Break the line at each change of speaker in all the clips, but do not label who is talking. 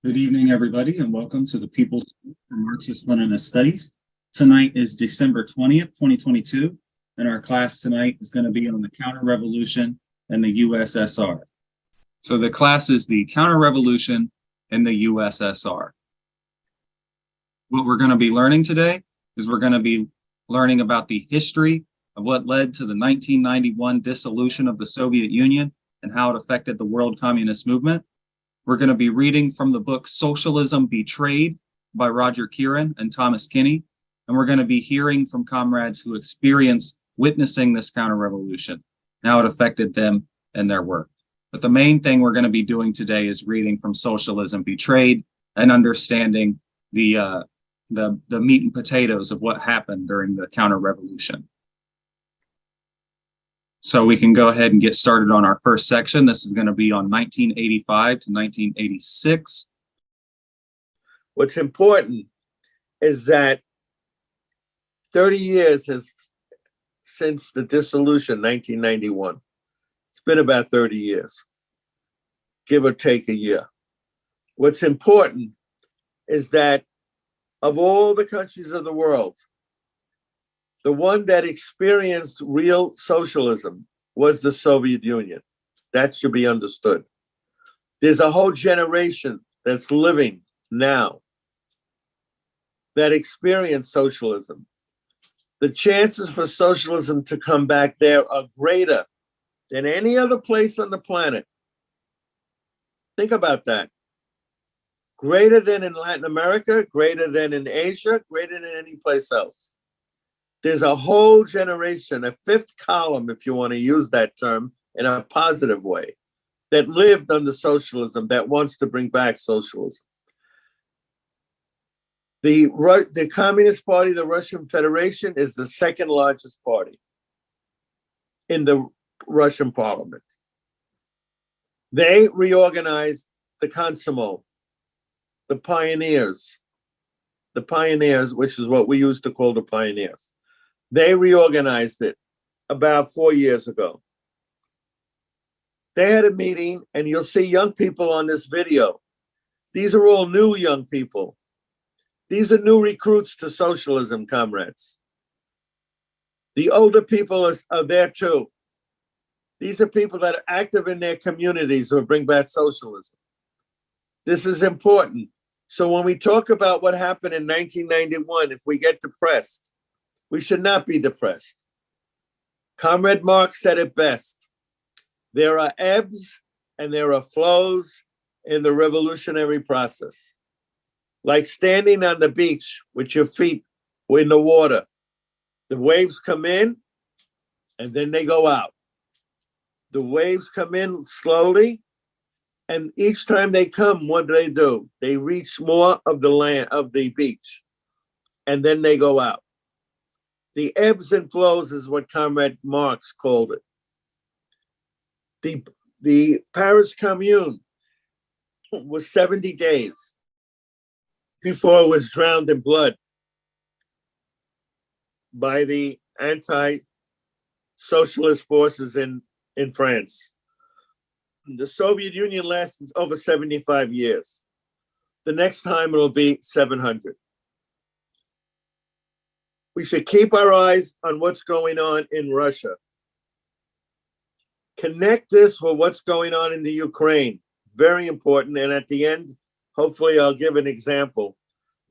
Good evening, everybody, and welcome to the People's School for Marxist-Leninist Studies. Tonight is December 20th, 2022, and our class tonight is going to be on the Counter-Revolution and the USSR. So the class is the Counter-Revolution and the USSR. What we're going to be learning today is we're going to be learning about the history of what led to the 1991 dissolution of the Soviet Union and how it affected the world communist movement. We're going to be reading from the book Socialism Betrayed by Roger Keeran and Thomas Kinney, and we're going to be hearing from comrades who experienced witnessing this counter-revolution and how it affected them and their work. But the main thing we're going to be doing today is reading from Socialism Betrayed and understanding the meat and potatoes of what happened during the counter-revolution. So we can go ahead and get started on our first section. This is going to be on 1985 to 1986.
What's important is that 30 years has since the dissolution, 1991. It's been about 30 years, give or take a year. What's important is that of all the countries of the world, the one that experienced real socialism was the Soviet Union. That should be understood. There's a whole generation that's living now that experienced socialism. The chances for socialism to come back there are greater than any other place on the planet. Think about that. Greater than in Latin America, greater than in Asia, greater than any place else. There's a whole generation, a fifth column, if you want to use that term in a positive way, that lived under socialism, that wants to bring back socialism. The Communist Party, the Russian Federation, is the second largest party in the Russian parliament. They reorganized the Komsomol, the pioneers, which is what we used to call the pioneers. They reorganized it about 4 years ago. They had a meeting, and you'll see young people on this video. These are all new young people. These are new recruits to socialism, comrades. The older people are there too. These are people that are active in their communities who bring back socialism. This is important. So when we talk about what happened in 1991, if we get depressed, we should not be depressed. Comrade Marx said it best. There are ebbs and there are flows in the revolutionary process. Like standing on the beach with your feet in the water. The waves come in and then they go out. The waves come in slowly, and each time they come, what do? They reach more of the land, of the beach, and then they go out. The ebbs and flows is what Comrade Marx called it. The Paris Commune was 70 days before it was drowned in blood by the anti-socialist forces in France. The Soviet Union lasted over 75 years. The next time it'll be 700. We should keep our eyes on what's going on in Russia. Connect this with what's going on in the Ukraine. Very important. And at the end, hopefully I'll give an example.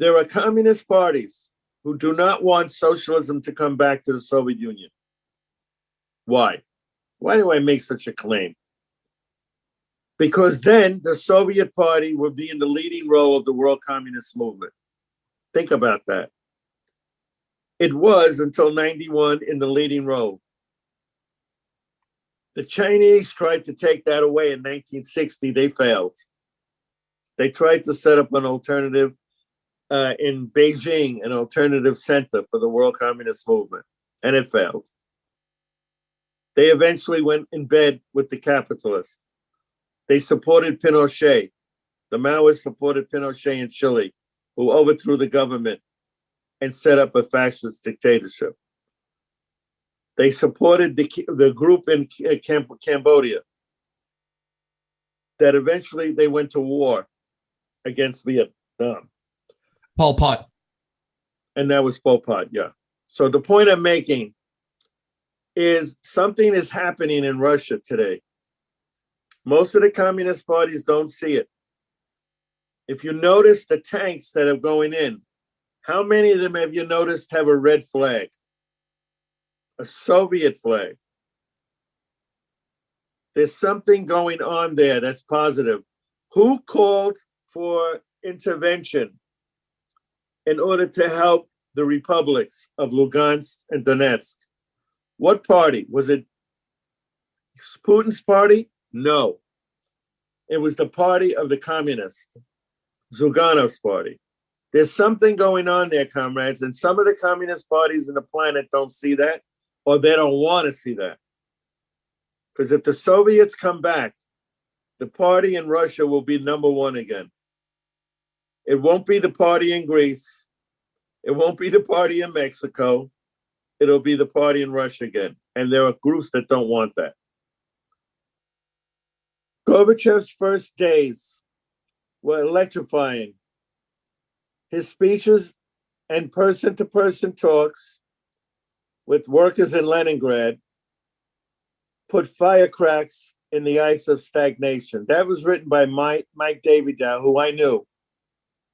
There are communist parties who do not want socialism to come back to the Soviet Union. Why? Why do I make such a claim? Because then the Soviet Party would be in the leading role of the world communist movement. Think about that. It was until 91 in the leading role. The Chinese tried to take that away in 1960. They failed. They tried to set up an alternative in Beijing, an alternative center for the world communist movement, and it failed. They eventually went in bed with the capitalists. They supported Pinochet. The Maoists supported Pinochet in Chile, who overthrew the government and set up a fascist dictatorship. They supported the group in Cambodia that eventually they went to war against Vietnam.
Pol Pot.
And that was Pol Pot, yeah. So the point I'm making is something is happening in Russia today. Most of the communist parties don't see it. If you notice the tanks that are going in, how many of them have you noticed have a red flag? A Soviet flag. There's something going on there that's positive. Who called for intervention in order to help the republics of Lugansk and Donetsk? What party? Was it Putin's party? No. It was the party of the communists, Zyuganov's party. There's something going on there, comrades, and some of the communist parties on the planet don't see that, or they don't want to see that. Because if the Soviets come back, the party in Russia will be number one again. It won't be the party in Greece. It won't be the party in Mexico. It'll be the party in Russia again. And there are groups that don't want that. Gorbachev's first days were electrifying. His speeches and person-to-person talks with workers in Leningrad put firecracks in the ice of stagnation. That was written by Mike Davidow, who I knew.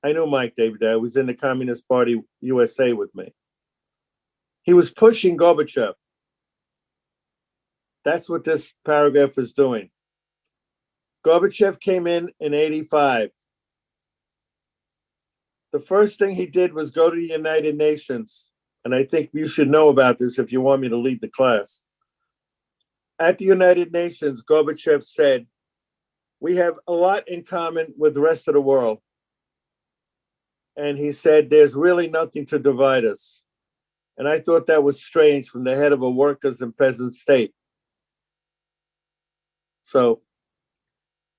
I knew Mike Davidow. He was in the Communist Party USA with me. He was pushing Gorbachev. That's what this paragraph is doing. Gorbachev came in 85. The first thing he did was go to the United Nations. And I think you should know about this if you want me to lead the class. At the United Nations, Gorbachev said, we have a lot in common with the rest of the world. And he said, there's really nothing to divide us. And I thought that was strange from the head of a workers' and peasant state. So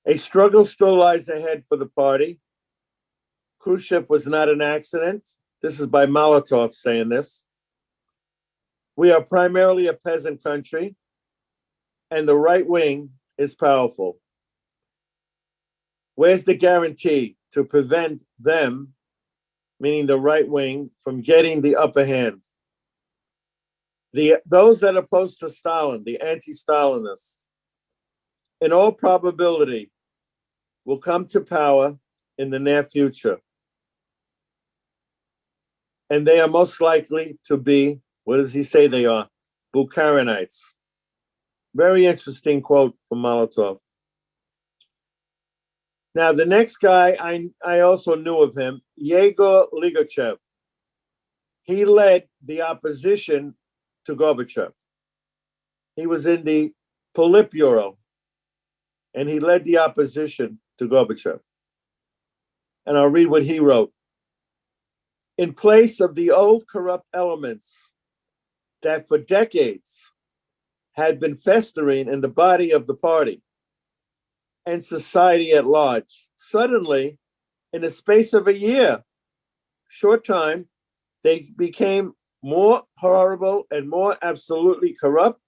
a struggle still lies ahead for the party. Khrushchev was not an accident. This is by Molotov saying this. We are primarily a peasant country, and the right wing is powerful. Where's the guarantee to prevent them, meaning the right wing, from getting the upper hand? Those that are opposed to Stalin, the anti-Stalinists, in all probability, will come to power in the near future. And they are most likely to be, what does he say they are? Bukharinites. Very interesting quote from Molotov. Now, the next guy, I also knew of him, Yegor Ligachev. He led the opposition to Gorbachev. He was in the Politburo, and he led the opposition to Gorbachev. And I'll read what he wrote. In place of the old corrupt elements that for decades had been festering in the body of the party and society at large, suddenly, in the space of a year, short time, they became more horrible and more absolutely corrupt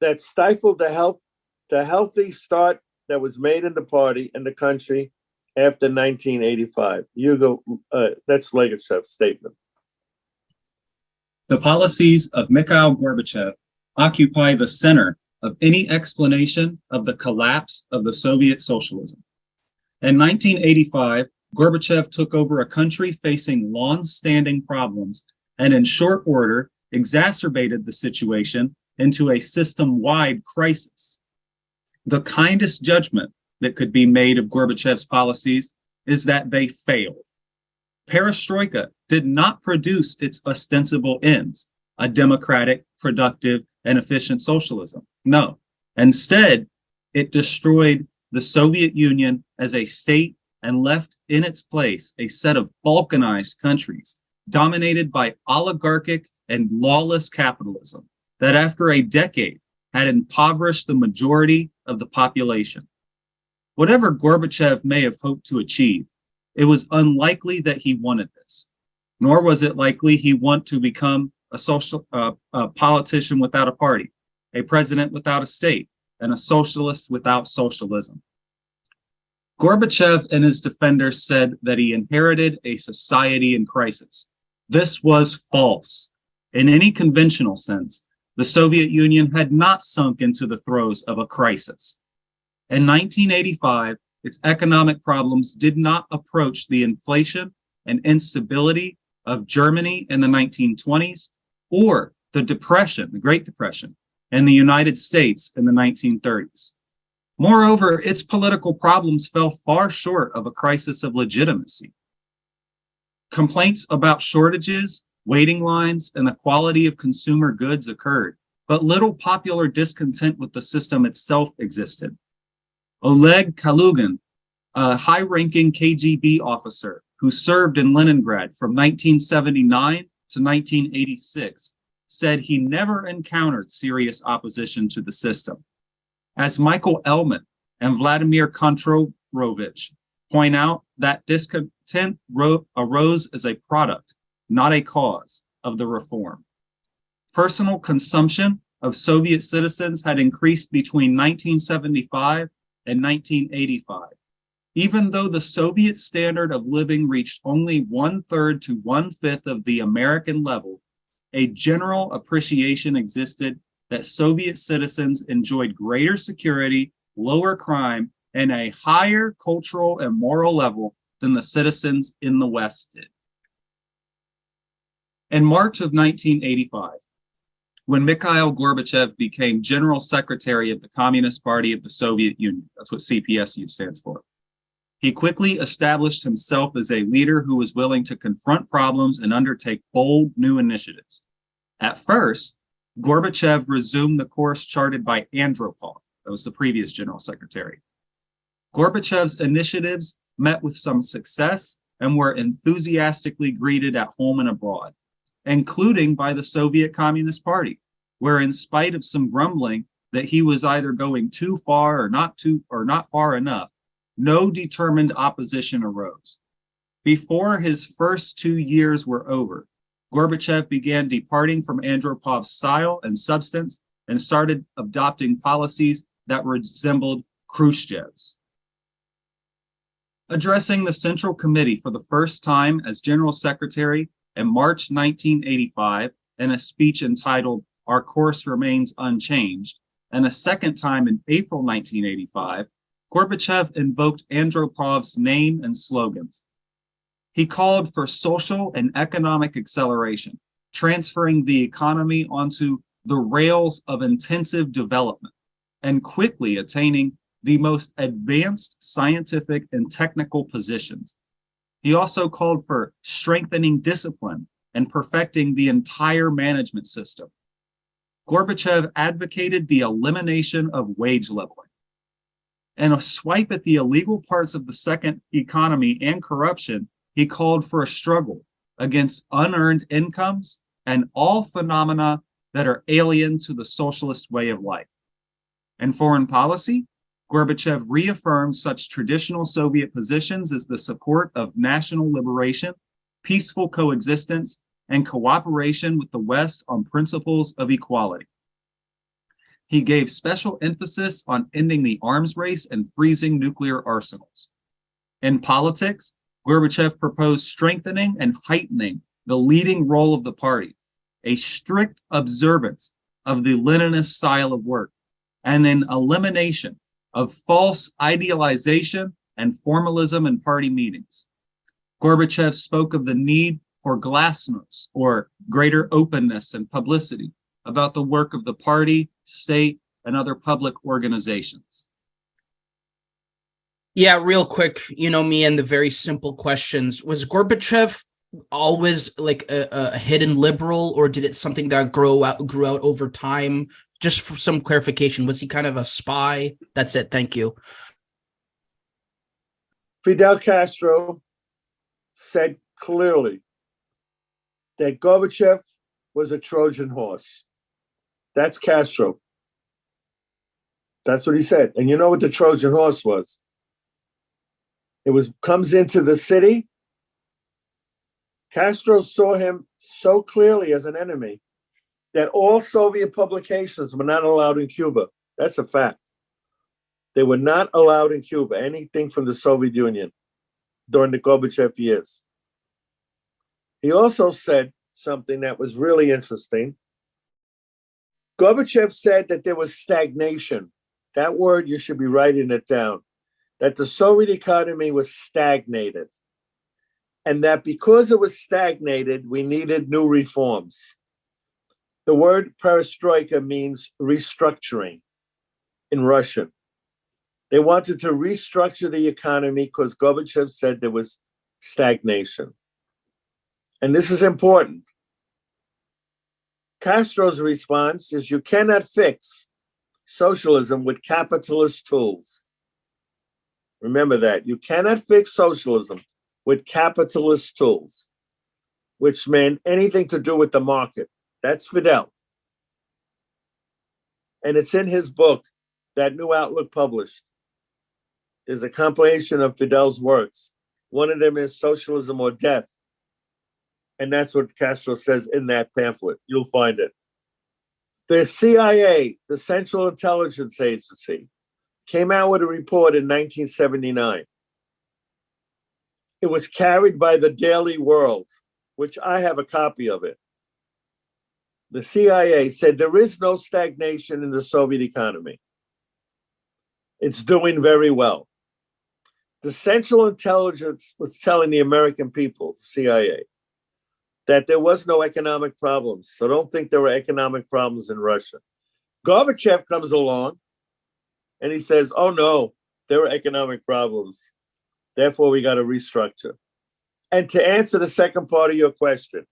that stifled the healthy start that was made in the party and the country after 1985. That's Ligachev's statement.
The policies of Mikhail Gorbachev occupy the center of any explanation of the collapse of the Soviet socialism. In 1985, Gorbachev took over a country facing long-standing problems and in short order exacerbated the situation into a system-wide crisis. The kindest judgment that could be made of Gorbachev's policies is that they failed. Perestroika did not produce its ostensible ends, a democratic, productive, and efficient socialism. No, instead, it destroyed the Soviet Union as a state and left in its place a set of balkanized countries dominated by oligarchic and lawless capitalism that after a decade had impoverished the majority of the population. Whatever Gorbachev may have hoped to achieve, it was unlikely that he wanted this, nor was it likely he wanted to become a politician without a party, a president without a state, and a socialist without socialism. Gorbachev and his defenders said that he inherited a society in crisis. This was false. In any conventional sense, the Soviet Union had not sunk into the throes of a crisis. In 1985, its economic problems did not approach the inflation and instability of Germany in the 1920s or the Depression, the Great Depression, in the United States in the 1930s. Moreover, its political problems fell far short of a crisis of legitimacy. Complaints about shortages, waiting lines, and the quality of consumer goods occurred, but little popular discontent with the system itself existed. Oleg Kalugin, a high-ranking KGB officer who served in Leningrad from 1979 to 1986, said he never encountered serious opposition to the system. As Michael Ellman and Vladimir Kontorovich point out, that discontent arose as a product, not a cause, of the reform. Personal consumption of Soviet citizens had increased between 1975 and 1985. Even though the Soviet standard of living reached only 1/3 to 1/5 of the American level, a general appreciation existed that Soviet citizens enjoyed greater security, lower crime, and a higher cultural and moral level than the citizens in the West did. In March of 1985, when Mikhail Gorbachev became General Secretary of the Communist Party of the Soviet Union, that's what CPSU stands for, he quickly established himself as a leader who was willing to confront problems and undertake bold new initiatives. At first, Gorbachev resumed the course charted by Andropov, that was the previous General Secretary. Gorbachev's initiatives met with some success and were enthusiastically greeted at home and abroad, including by the Soviet Communist Party, where in spite of some grumbling that he was either going too far or not far enough, no determined opposition arose. Before his first 2 years were over, Gorbachev began departing from Andropov's style and substance and started adopting policies that resembled Khrushchev's. Addressing the Central Committee for the first time as General Secretary in March 1985 in a speech entitled "Our Course Remains Unchanged," and a second time in April 1985, Gorbachev invoked Andropov's name and slogans. He called for social and economic acceleration, transferring the economy onto the rails of intensive development and quickly attaining the most advanced scientific and technical positions. He also called for strengthening discipline and perfecting the entire management system. Gorbachev advocated the elimination of wage leveling. And a swipe at the illegal parts of the second economy and corruption, he called for a struggle against unearned incomes and all phenomena that are alien to the socialist way of life. In foreign policy, Gorbachev reaffirmed such traditional Soviet positions as the support of national liberation, peaceful coexistence, and cooperation with the West on principles of equality. He gave special emphasis on ending the arms race and freezing nuclear arsenals. In politics, Gorbachev proposed strengthening and heightening the leading role of the party, a strict observance of the Leninist style of work, and an elimination of false idealization and formalism in party meetings. Gorbachev spoke of the need for glasnost, or greater openness and publicity, about the work of the party, state, and other public organizations.
Yeah, real quick, me and the very simple questions. Was Gorbachev always like a hidden liberal, or did it something that grew out over time? Just for some clarification, was he kind of a spy? That's it. Thank you.
Fidel Castro said clearly that Gorbachev was a Trojan horse. That's Castro. That's what he said. And you know what the Trojan horse was? It comes into the city. Castro saw him so clearly as an enemy that all Soviet publications were not allowed in Cuba. That's a fact. They were not allowed in Cuba anything from the Soviet Union during the Gorbachev years. He also said something that was really interesting. Gorbachev said that there was stagnation. That word, you should be writing it down, that the Soviet economy was stagnated. And that because it was stagnated, we needed new reforms. The word perestroika means restructuring in Russian. They wanted to restructure the economy because Gorbachev said there was stagnation. And this is important. Castro's response is, you cannot fix socialism with capitalist tools. Remember that. You cannot fix socialism with capitalist tools, which meant anything to do with the market. That's Fidel. And it's in his book that New Outlook published. There's a compilation of Fidel's works. One of them is Socialism or Death. And that's what Castro says in that pamphlet. You'll find it. The CIA, the Central Intelligence Agency, came out with a report in 1979. It was carried by the Daily World, which I have a copy of it. The CIA said there is no stagnation in the Soviet economy. It's doing very well. The Central Intelligence was telling the American people, the CIA, that there was no economic problems. So don't think there were economic problems in Russia. Gorbachev comes along and he says, oh no, there were economic problems. Therefore, we got to restructure. And to answer the second part of your question,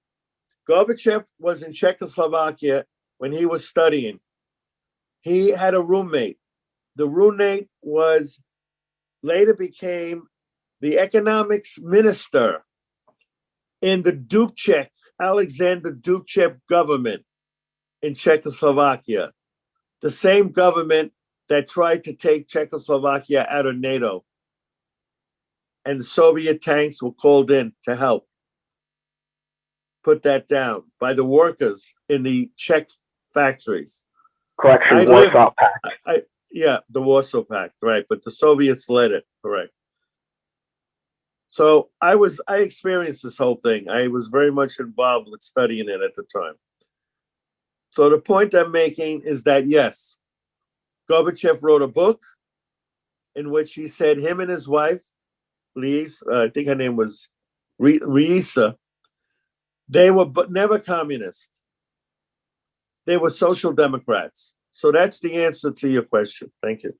Gorbachev was in Czechoslovakia when he was studying. He had a roommate. The roommate later became the economics minister in the Dubček, Alexander Dubček government in Czechoslovakia, the same government that tried to take Czechoslovakia out of NATO. And the Soviet tanks were called in to help put that down by the workers in the Czech factories.
Correction, Warsaw Pact.
Yeah, the Warsaw Pact, right. But the Soviets led it, correct. So I experienced this whole thing. I was very much involved with studying it at the time. So the point I'm making is that, yes, Gorbachev wrote a book in which he said him and his wife, Lise, I think her name was Reisa, they were never communist. They were social democrats. So that's the answer to your question. Thank you.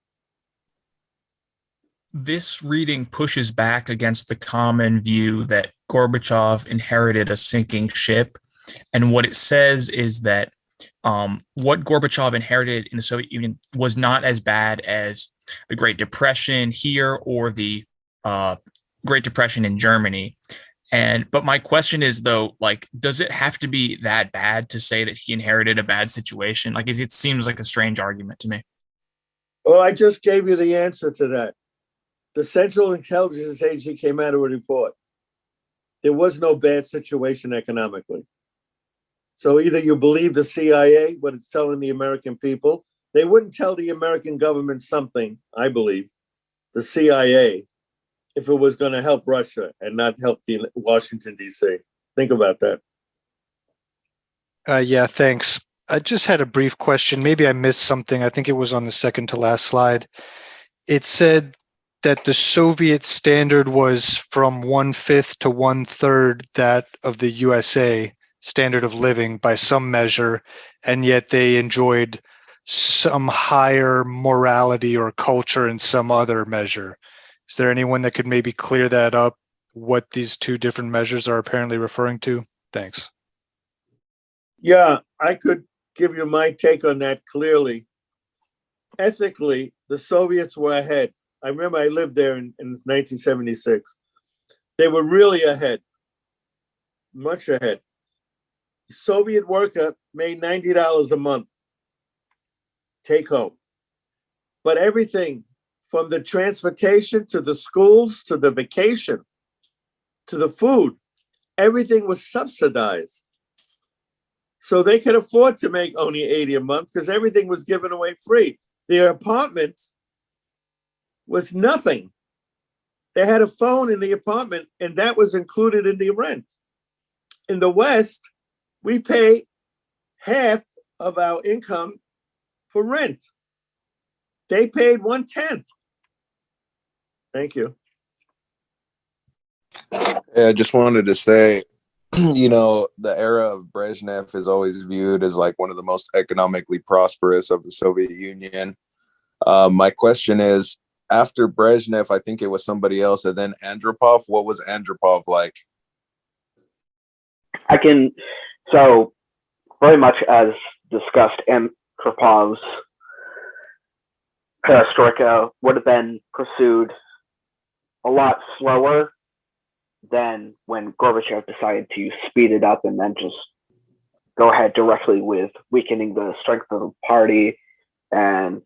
This reading pushes back against the common view that Gorbachev inherited a sinking ship. And what it says is that what Gorbachev inherited in the Soviet Union was not as bad as the Great Depression here or the Great Depression in Germany. But my question is, though, like, does it have to be that bad to say that he inherited a bad situation? Like, it seems like a strange argument to me.
Well, I just gave you the answer to that. The Central Intelligence Agency came out with a report. There was no bad situation economically. So either you believe the CIA, what it's telling the American people. They wouldn't tell the American government something, I believe, the CIA, if it was going to help Russia and not help Washington, D.C. Think about that.
Yeah, thanks. I just had a brief question. Maybe I missed something. I think it was on the second to last slide. It said that the Soviet standard was from 1/5 to 1/3 that of the USA standard of living by some measure, and yet they enjoyed some higher morality or culture in some other measure. Is there anyone that could maybe clear that up, what these two different measures are apparently referring to? Thanks.
Yeah, I could give you my take on that clearly. Ethically, the Soviets were ahead. I remember I lived there in 1976. They were really ahead, much ahead. The Soviet worker made $90 a month, take home. But everything from the transportation to the schools, to the vacation, to the food, everything was subsidized. So they could afford to make only $80 a month because everything was given away free. Their apartments was nothing. They had a phone in the apartment, and that was included in the rent. In the West, we pay half of our income for rent. They paid 1/10. Thank you.
Yeah, I just wanted to say, the era of Brezhnev is always viewed as like one of the most economically prosperous of the Soviet Union. My question is, after Brezhnev, I think it was somebody else, and then Andropov. What was Andropov like?
So very much as discussed, Andropov's Perestroika would have been pursued a lot slower than when Gorbachev decided to speed it up and then just go ahead directly with weakening the strength of the party and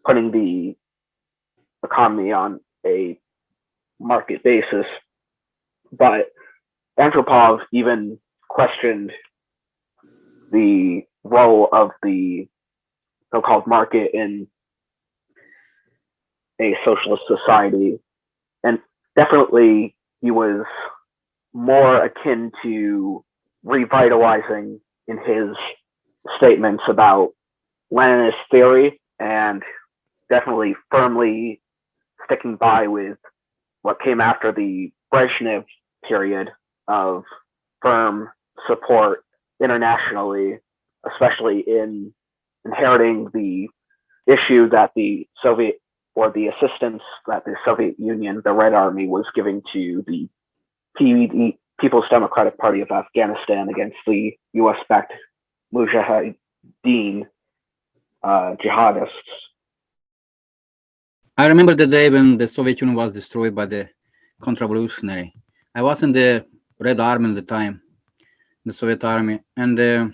putting the economy on a market basis. But Andropov even questioned the role of the so-called market in a socialist society. And definitely he was more akin to revitalizing in his statements about Leninist theory, and definitely firmly sticking by with what came after the Brezhnev period of firm support internationally, especially in inheriting the issue that the Soviet, or the assistance that the Soviet Union, the Red Army, was giving to the People's Democratic Party of Afghanistan against the US-backed Mujahideen jihadists.
I remember the day when the Soviet Union was destroyed by the Counterrevolutionary. I was in the Red Army at the time, the Soviet Army, and it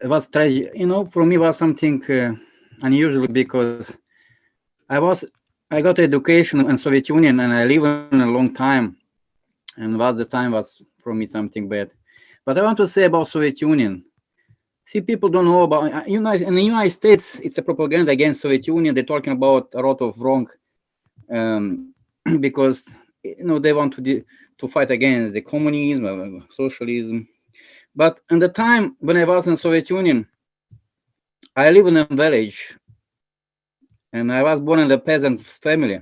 was tragic. For me, it was something unusual because I got education in Soviet Union and I lived in a long time, and the time was for me something bad. But I want to say about Soviet Union. See, people don't know about in the United States. It's a propaganda against Soviet Union. They're talking about a lot of wrong, because they want to fight against the communism, socialism. But in the time when I was in Soviet Union, I live in a village, and I was born in a peasant family.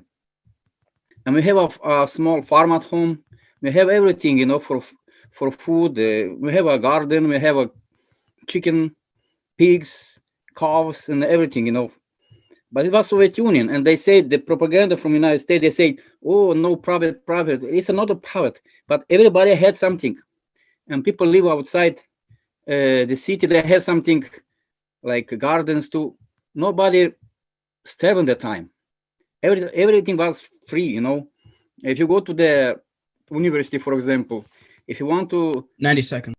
And we have a small farm at home. We have everything, for food. We have a garden. We have a chicken, pigs, cows, and everything, But it was Soviet Union, and they said the propaganda from the United States. They say, "Oh, no private. It's not a private." But everybody had something, and people live outside the city. They have something like gardens too. Nobody starved at the time. Everything was free, If you go to the university, for example, if you want to
90 seconds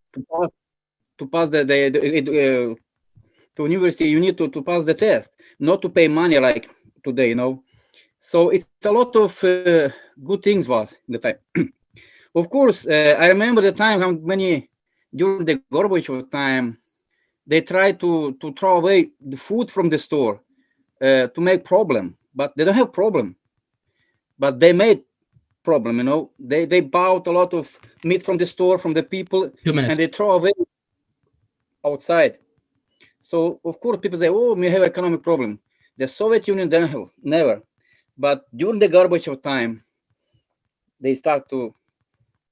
to pass the university, you need to pass the test, not to pay money like today, So it's a lot of good things was in the time. Of course, I remember the time how many during the Gorbachev time they tried to throw away the food from the store to make problem, but they don't have problem. But they made problem, They bought a lot of meat from the store from the people,
2 minutes.
and they throw away outside. So of course people say, "Oh, we have economic problem." The Soviet Union didn't have, never. But during the Gorbachev time, they start to,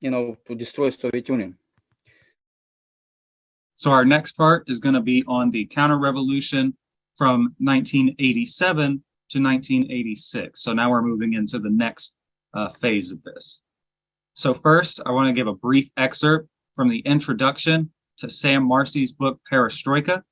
to destroy Soviet Union.
So our next part is going to be on the counter-revolution from 1987 to 1986. So now we're moving into the next phase of this. So first, I want to give a brief excerpt from the introduction to Sam Marcy's book, Perestroika.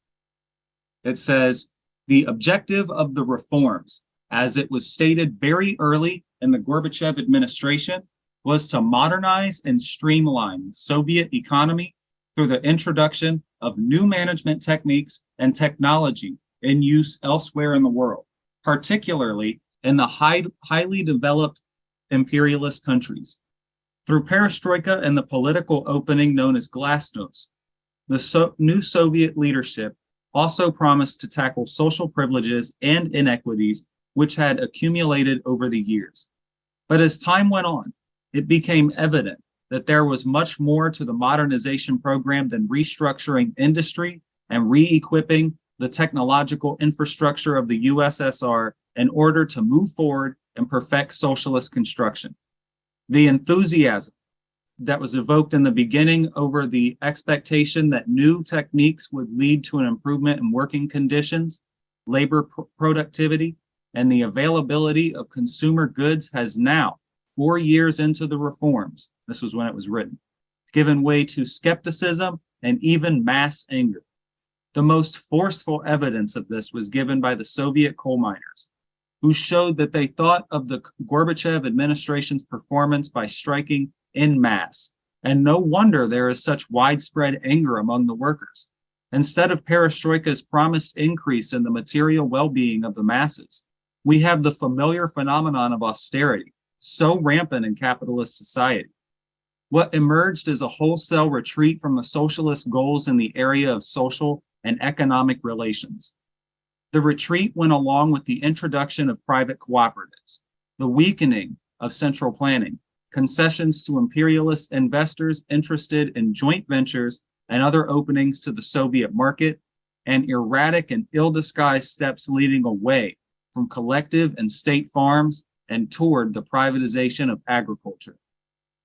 It says, "The objective of the reforms, as it was stated very early in the Gorbachev administration, was to modernize and streamline the Soviet economy through the introduction of new management techniques and technology in use elsewhere in the world, particularly in the highly developed imperialist countries. Through Perestroika and the political opening known as Glasnost, the new Soviet leadership also promised to tackle social privileges and inequities which had accumulated over the years. But as time went on, it became evident that there was much more to the modernization program than restructuring industry and re-equipping the technological infrastructure of the USSR in order to move forward and perfect socialist construction. The enthusiasm that was evoked in the beginning over the expectation that new techniques would lead to an improvement in working conditions, labor productivity, and the availability of consumer goods has now, 4 years into the reforms, this was when it was written, given way to skepticism and even mass anger. The most forceful evidence of this was given by the Soviet coal miners, who showed that they thought of the Gorbachev administration's performance by striking en masse. And no wonder there is such widespread anger among the workers. Instead of Perestroika's promised increase in the material well-being of the masses, we have the familiar phenomenon of austerity, so rampant in capitalist society. What emerged is a wholesale retreat from the socialist goals in the area of social and economic relations. The retreat went along with the introduction of private cooperatives, the weakening of central planning, concessions to imperialist investors interested in joint ventures and other openings to the Soviet market, and erratic and ill-disguised steps leading away from collective and state farms and toward the privatization of agriculture.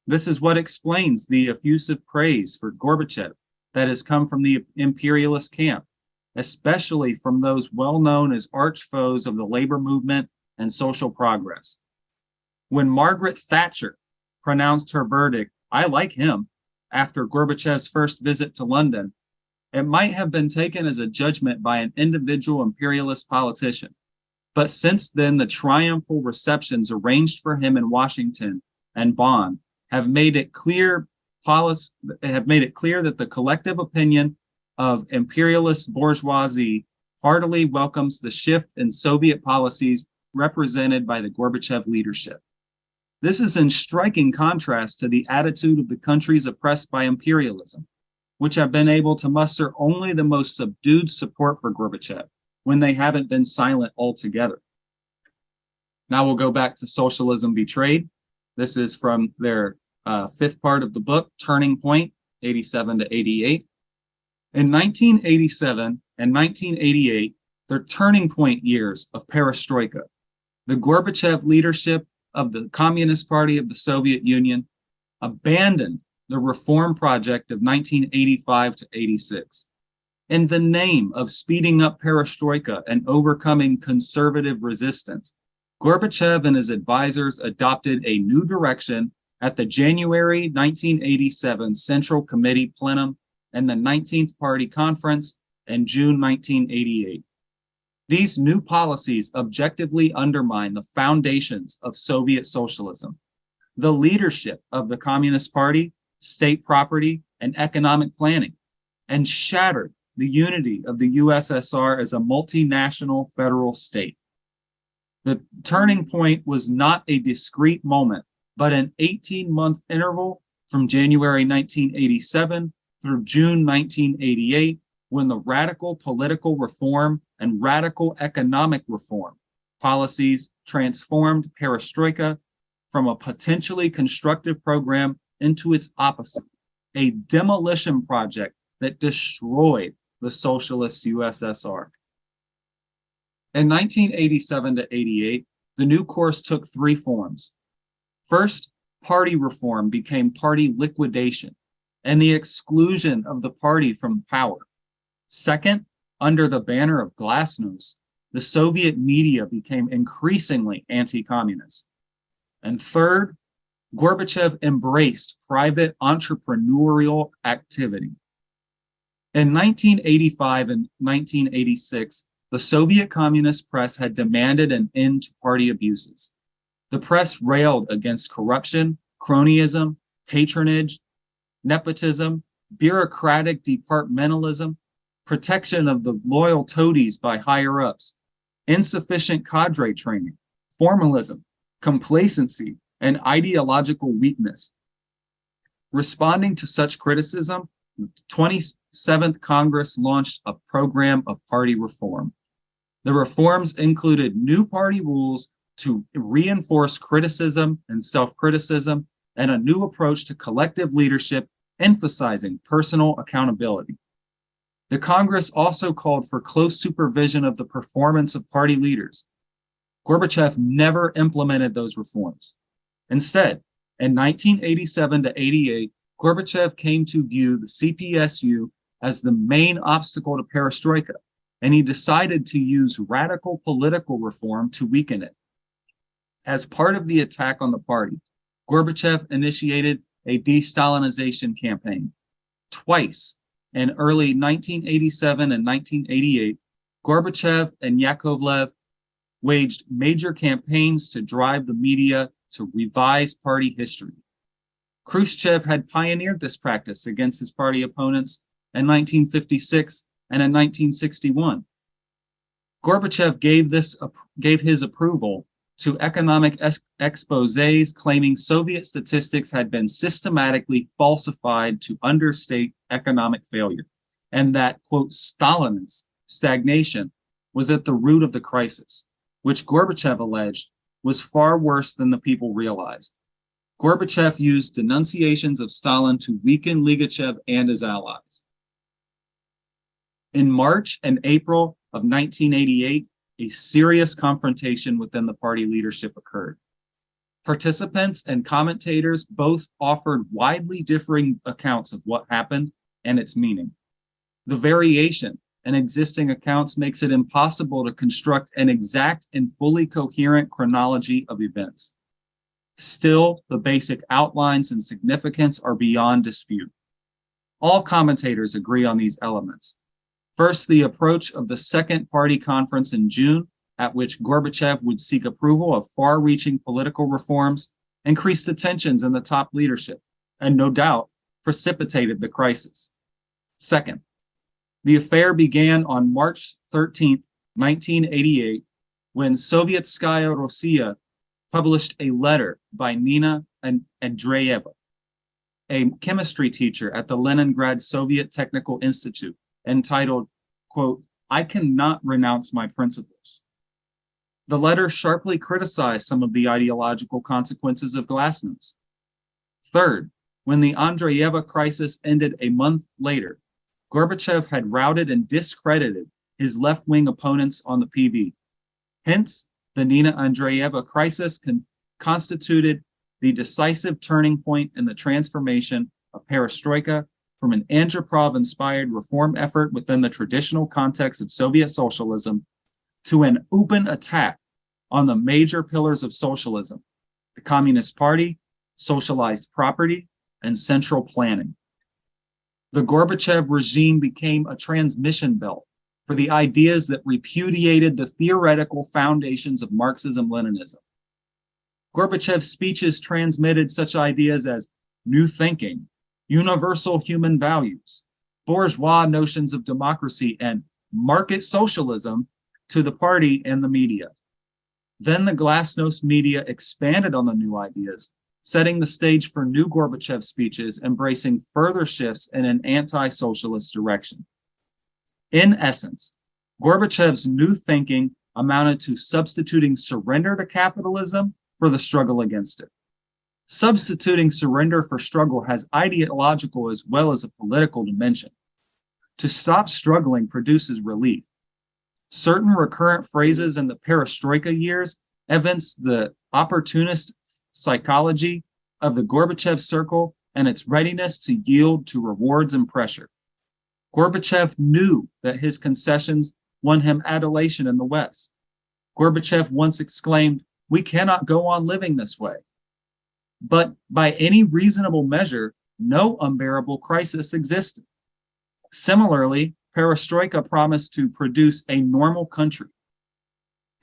This is what explains the effusive praise for Gorbachev that has come from the imperialist camp, especially from those well known as arch foes of the labor movement and social progress. When Margaret Thatcher pronounced her verdict, "I like him," after Gorbachev's first visit to London, it might have been taken as a judgment by an individual imperialist politician. But since then, the triumphal receptions arranged for him in Washington and Bonn have made it clear that the collective opinion of imperialist bourgeoisie heartily welcomes the shift in Soviet policies represented by the Gorbachev leadership. This is in striking contrast to the attitude of the countries oppressed by imperialism, which have been able to muster only the most subdued support for Gorbachev when they haven't been silent altogether. Now we'll go back to Socialism Betrayed. This is from their fifth part of the book, Turning Point, 87 to 88. In 1987 and 1988, they're turning point years of Perestroika. The Gorbachev leadership of the Communist Party of the Soviet Union abandoned the reform project of 1985 to 86. In the name of speeding up Perestroika and overcoming conservative resistance, Gorbachev and his advisors adopted a new direction at the January 1987 Central Committee Plenum and the 19th Party Conference in June 1988. These new policies objectively undermine the foundations of Soviet socialism, the leadership of the Communist Party, state property, and economic planning, and shattered the unity of the USSR as a multinational federal state. The turning point was not a discrete moment, but an 18-month interval from January 1987 through June 1988, when the radical political reform and radical economic reform policies transformed Perestroika from a potentially constructive program into its opposite, a demolition project that destroyed the socialist USSR. In 1987 to 88, the new course took three forms. First, party reform became party liquidation and the exclusion of the party from power. Second, under the banner of glasnost, the Soviet media became increasingly anti-communist. And third, Gorbachev embraced private entrepreneurial activity. In 1985 and 1986, the Soviet Communist press had demanded an end to party abuses. The press railed against corruption, cronyism, patronage, nepotism, bureaucratic departmentalism, protection of the loyal toadies by higher-ups, insufficient cadre training, formalism, complacency, and ideological weakness. Responding to such criticism, the 27th Congress launched a program of party reform. The reforms included new party rules to reinforce criticism and self-criticism, and a new approach to collective leadership, emphasizing personal accountability. The Congress also called for close supervision of the performance of party leaders. Gorbachev never implemented those reforms. Instead, in 1987 to 88, Gorbachev came to view the CPSU as the main obstacle to perestroika, and he decided to use radical political reform to weaken it. As part of the attack on the party, Gorbachev initiated a de-Stalinization campaign. Twice, in early 1987 and 1988, Gorbachev and Yakovlev waged major campaigns to drive the media to revise party history. Khrushchev had pioneered this practice against his party opponents in 1956 and in 1961. Gorbachev gave his approval to economic exposés claiming Soviet statistics had been systematically falsified to understate economic failure, and that, quote, Stalinist stagnation was at the root of the crisis, which Gorbachev alleged was far worse than the people realized. Gorbachev used denunciations of Stalin to weaken Ligachev and his allies. In March and April of 1988, a serious confrontation within the party leadership occurred. Participants and commentators both offered widely differing accounts of what happened and its meaning. The variation in existing accounts makes it impossible to construct an exact and fully coherent chronology of events. Still, the basic outlines and significance are beyond dispute. All commentators agree on these elements. First, the approach of the Second Party Conference in June, at which Gorbachev would seek approval of far-reaching political reforms, increased the tensions in the top leadership, and no doubt precipitated the crisis. Second, the affair began on March 13, 1988, when Sovietskaya Rossiya published a letter by Nina Andreeva, a chemistry teacher at the Leningrad Soviet Technical Institute, entitled, quote, "I cannot renounce my principles." The letter sharply criticized some of the ideological consequences of glasnost. Third, when the Andreeva crisis ended a month later, Gorbachev had routed and discredited his left-wing opponents on the PV. Hence, the Nina Andreeva crisis constituted the decisive turning point in the transformation of perestroika from an Andropov-inspired reform effort within the traditional context of Soviet socialism to an open attack on the major pillars of socialism: the Communist Party, socialized property, and central planning. The Gorbachev regime became a transmission belt for the ideas that repudiated the theoretical foundations of Marxism-Leninism. Gorbachev's speeches transmitted such ideas as new thinking, universal human values, bourgeois notions of democracy, and market socialism to the party and the media. Then the glasnost media expanded on the new ideas, setting the stage for new Gorbachev speeches embracing further shifts in an anti-socialist direction. In essence, Gorbachev's new thinking amounted to substituting surrender to capitalism for the struggle against it. Substituting surrender for struggle has ideological as well as a political dimension. To stop struggling produces relief. Certain recurrent phrases in the perestroika years evince the opportunist psychology of the Gorbachev circle and its readiness to yield to rewards and pressure. Gorbachev knew that his concessions won him adulation in the West. Gorbachev once exclaimed, "We cannot go on living this way." But by any reasonable measure, no unbearable crisis existed. Similarly, perestroika promised to produce a normal country.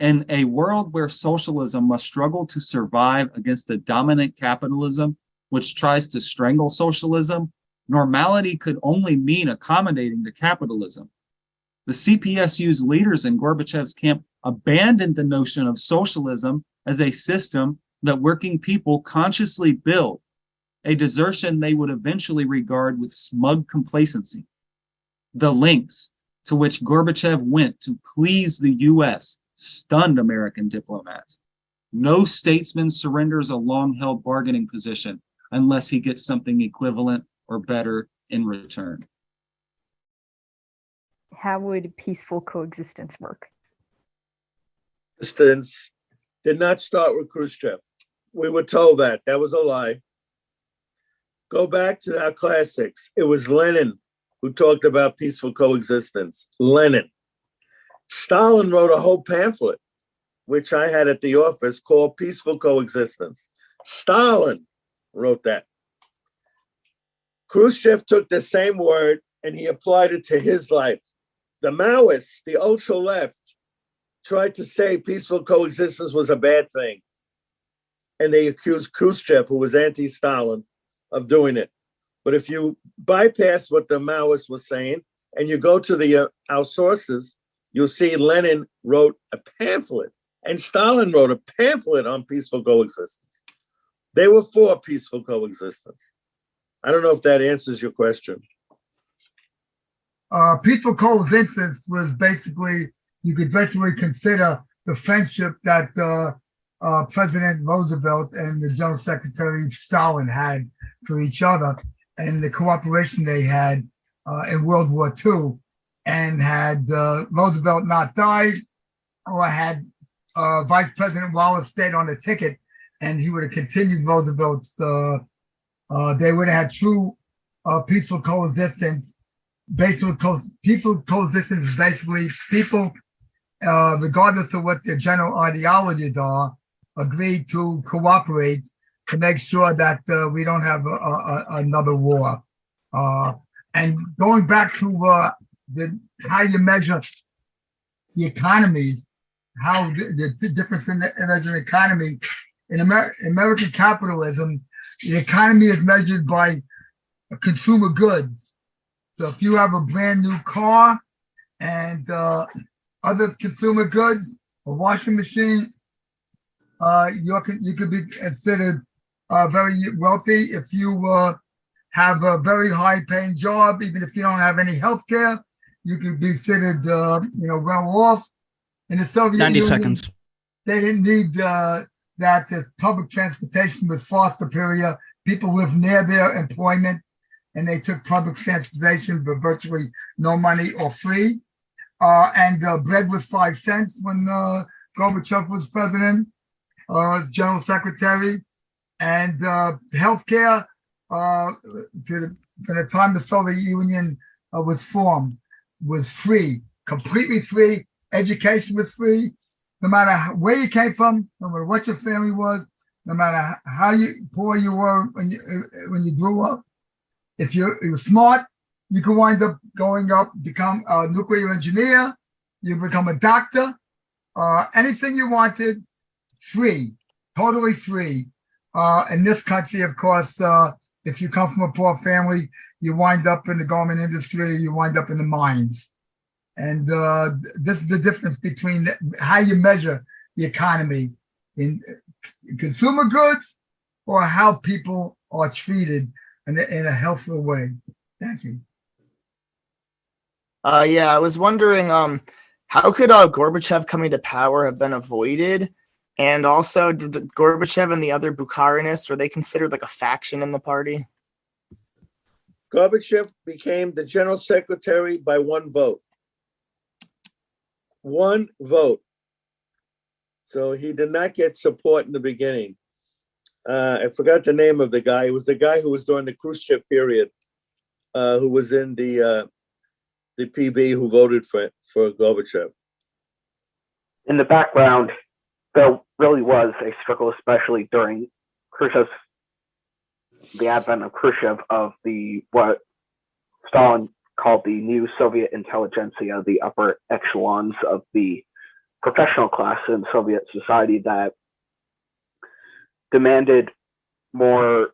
In a world where socialism must struggle to survive against the dominant capitalism, which tries to strangle socialism, normality could only mean accommodating to capitalism. The CPSU's leaders in Gorbachev's camp abandoned the notion of socialism as a system that working people consciously build, a desertion they would eventually regard with smug complacency. The links to which Gorbachev went to please the US stunned American diplomats. No statesman surrenders a long-held bargaining position unless he gets something equivalent or better in return.
How would peaceful coexistence work?
Resistance did not start with Khrushchev. We were told that. That was a lie. Go back to our classics. It was Lenin who talked about peaceful coexistence. Lenin. Stalin wrote a whole pamphlet, which I had at the office, called Peaceful Coexistence. Stalin wrote that. Khrushchev took the same word and he applied it to his life. The Maoists, the ultra-left, tried to say peaceful coexistence was a bad thing. And they accused Khrushchev, who was anti-Stalin, of doing it. But if you bypass what the Maoists were saying and you go to our sources, you'll see Lenin wrote a pamphlet and Stalin wrote a pamphlet on peaceful coexistence. They were for peaceful coexistence. I don't know if that answers your question.
Peaceful coexistence was basically, you could basically consider the friendship that President Roosevelt and the General Secretary Stalin had for each other, and the cooperation they had in World War II. And had Roosevelt not died, or had Vice President Wallace stayed on the ticket, and he would have continued Roosevelt's, they would have had true peaceful coexistence. Peaceful coexistence is basically people, regardless of what their general ideologies are, agree to cooperate to make sure that we don't have another war. And going back to how you measure the economies, how the difference in the economy in American capitalism, the economy is measured by consumer goods. So if you have a brand new car and other consumer goods, a washing machine, you could be considered very wealthy. If you have a very high-paying job, even if you don't have any health care, you could be considered, well off. In the Soviet
90
Union,
seconds.
they didn't need that. The public transportation was far superior. People lived near their employment, and they took public transportation for virtually no money or free. And bread was 5 cents when Gorbachev was president, as general secretary. And healthcare, for the time the Soviet Union was formed, was free, completely free. Education was free, no matter where you came from, no matter what your family was, no matter how poor you were when you grew up. If you were smart, you could wind up become a nuclear engineer. You become a doctor. Anything you wanted, free, totally free. In this country, of course, if you come from a poor family, you wind up in the garment industry, you wind up in the mines. And this is the difference between how you measure the economy in consumer goods or how people are treated in a healthful way. Thank you.
Yeah, I was wondering, how could Gorbachev coming to power have been avoided? And also, did Gorbachev and the other Bukharinists, were they considered like a faction in the party?
Gorbachev became the general secretary by one vote. One vote. So he did not get support in the beginning. I forgot the name of the guy. It was the guy who was during the Khrushchev period, who was in the PB, who voted for Gorbachev.
In the background, there really was a struggle, especially during the advent of Khrushchev, of what Stalin called the new Soviet intelligentsia, the upper echelons of the professional class in Soviet society that demanded more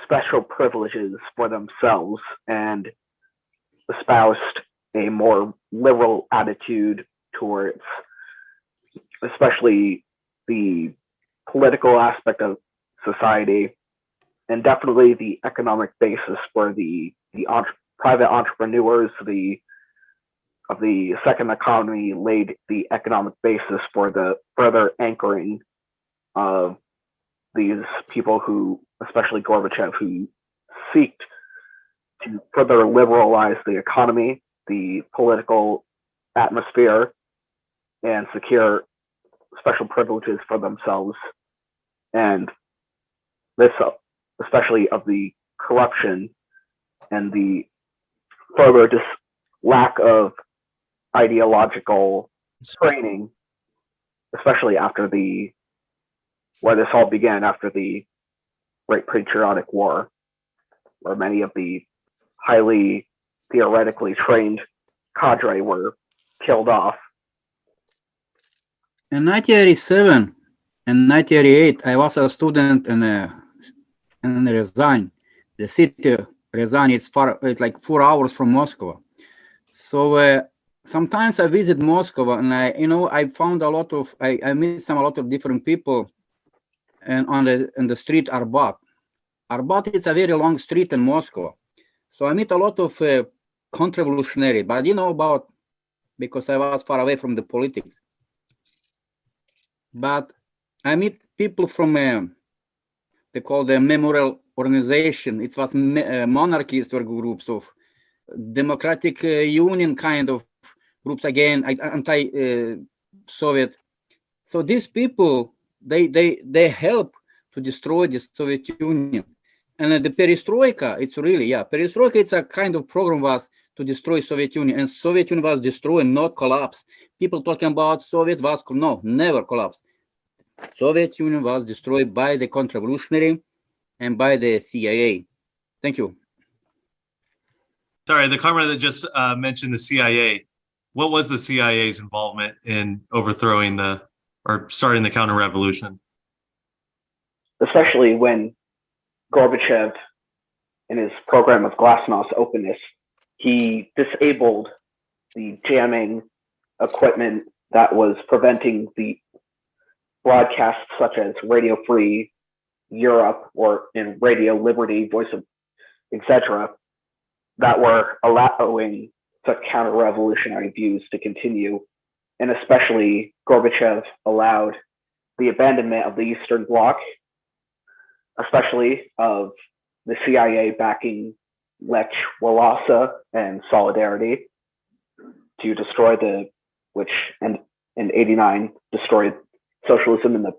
special privileges for themselves and espoused a more liberal attitude towards especially the political aspect of society, and definitely the economic basis for the private entrepreneurs, the of the second economy laid the economic basis for the further anchoring of these people who, especially Gorbachev, who seeked to further liberalize the economy, the political atmosphere, and secure special privileges for themselves. And this, especially of the corruption and the further lack of ideological training, especially after where this all began after the Great Patriotic War, where many of the highly theoretically trained cadre were killed off.
In 1987 and 1988, I was a student in Ryazan. The city Ryazan is it's like 4 hours from Moscow. So sometimes I visit Moscow, and I found a lot of I meet a lot of different people, and on the street Arbat. Arbat is a very long street in Moscow, so I meet a lot of counter-revolutionary. But because I was far away from the politics. But I meet people from they call the memorial organization. It was monarchist or groups of democratic union kind of groups, again anti-Soviet. So these people they help to destroy the Soviet Union. And the Perestroika, it's really Perestroika. It's a kind of program was to destroy Soviet Union, and Soviet Union was destroyed, not collapsed. People talking about Soviet was never collapsed. Soviet Union was destroyed by the counter-revolutionary and by the CIA. Thank you.
Sorry, the comrade that just mentioned the CIA. What was the CIA's involvement in overthrowing or starting the counter-revolution?
Especially when Gorbachev, in his program of Glasnost openness, he disabled the jamming equipment that was preventing the broadcasts such as Radio Free Europe or in Radio Liberty, Voice of, etc., that were allowing such counter-revolutionary views to continue. And especially Gorbachev allowed the abandonment of the Eastern Bloc, especially of the CIA backing Lech Walesa and Solidarity to destroy which in 89 destroyed socialism in the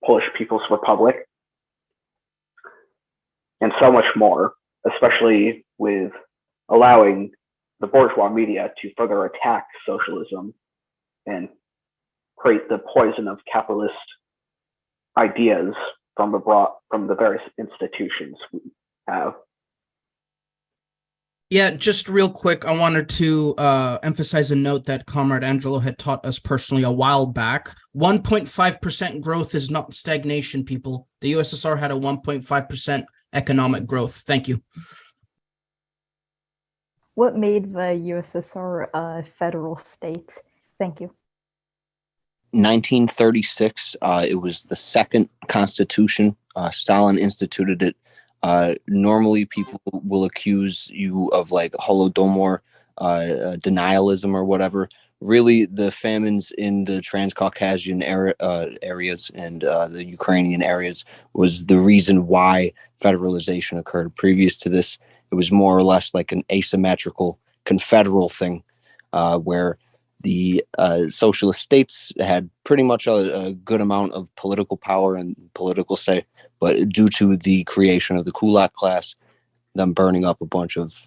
Polish People's Republic, and so much more, especially with allowing the bourgeois media to further attack socialism and create the poison of capitalist ideas from the various institutions we have.
Yeah, just real quick, I wanted to emphasize a note that Comrade Angelo had taught us personally a while back. 1.5% growth is not stagnation, people. The USSR had a 1.5% economic growth. Thank you.
What made the USSR a federal state? Thank you.
1936, it was the second constitution. Stalin instituted it. Normally people will accuse you of like Holodomor, denialism or whatever. Really, the famines in the Transcaucasian areas and the Ukrainian areas was the reason why federalization occurred. Previous to this, it was more or less like an asymmetrical confederal thing, where the socialist states had pretty much a good amount of political power and political say, but due to the creation of the kulak class, them burning up a bunch of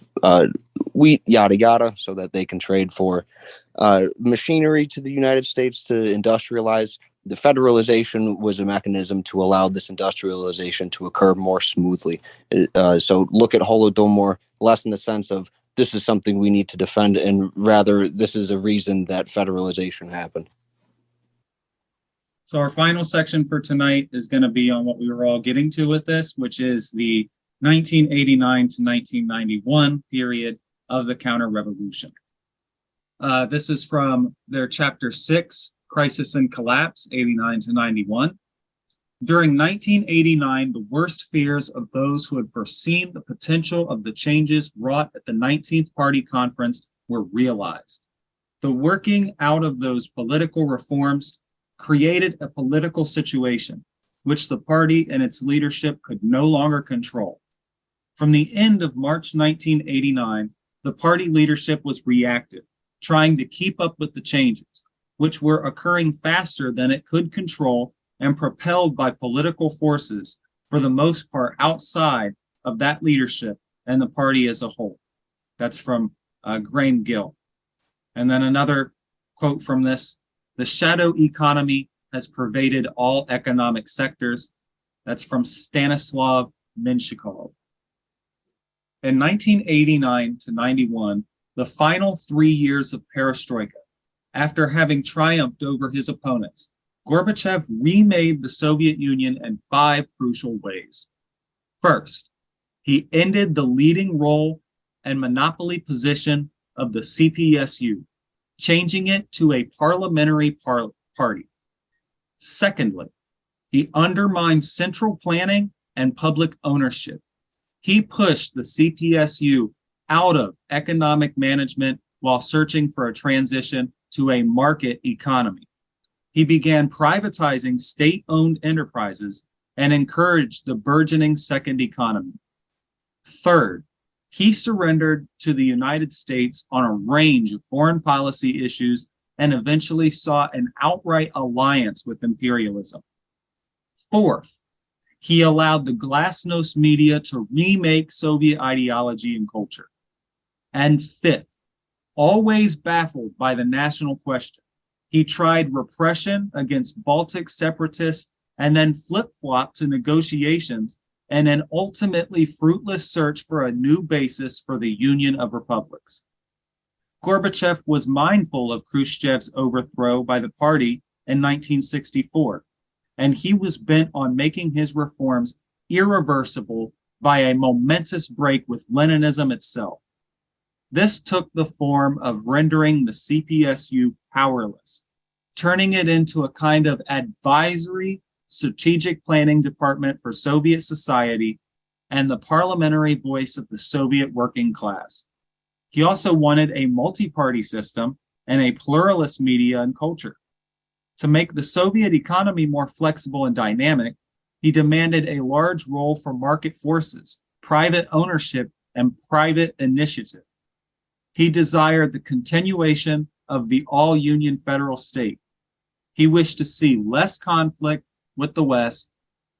wheat, yada yada, so that they can trade for machinery to the United States to industrialize. The federalization was a mechanism to allow this industrialization to occur more smoothly. So look at Holodomor less in the sense of this is something we need to defend, and rather this is a reason that federalization happened.
So our final section for tonight is going to be on what we were all getting to with this, which is the 1989 to 1991 period of the counter-revolution. This is from their chapter 6, Crisis and Collapse, 89 to 91. During 1989, the worst fears of those who had foreseen the potential of the changes wrought at the 19th Party Conference were realized. The working out of those political reforms created a political situation which the party and its leadership could no longer control. From the end of March 1989, the party leadership was reactive, trying to keep up with the changes, which were occurring faster than it could control and propelled by political forces, for the most part outside of that leadership and the party as a whole. That's from Graham Gill. And then another quote from this: the shadow economy has pervaded all economic sectors. That's from Stanislav Menshikov. In 1989 to 91, the final 3 years of Perestroika, after having triumphed over his opponents, Gorbachev remade the Soviet Union in 5 crucial ways. First, he ended the leading role and monopoly position of the CPSU, changing it to a parliamentary party. Secondly, he undermined central planning and public ownership. He pushed the CPSU out of economic management while searching for a transition to a market economy. He began privatizing state-owned enterprises and encouraged the burgeoning second economy. Third, he surrendered to the United States on a range of foreign policy issues and eventually sought an outright alliance with imperialism. Fourth, he allowed the glasnost media to remake Soviet ideology and culture. And fifth, always baffled by the national question, he tried repression against Baltic separatists and then flip-flopped to negotiations and an ultimately fruitless search for a new basis for the Union of Republics. Gorbachev was mindful of Khrushchev's overthrow by the party in 1964, and he was bent on making his reforms irreversible by a momentous break with Leninism itself. This took the form of rendering the CPSU powerless, turning it into a kind of advisory strategic planning department for Soviet society and the parliamentary voice of the Soviet working class. He also wanted a multi-party system and a pluralist media and culture. To make the Soviet economy more flexible and dynamic, he demanded a large role for market forces, private ownership, and private initiative. He desired the continuation of the all-union federal state. He wished to see less conflict with the West,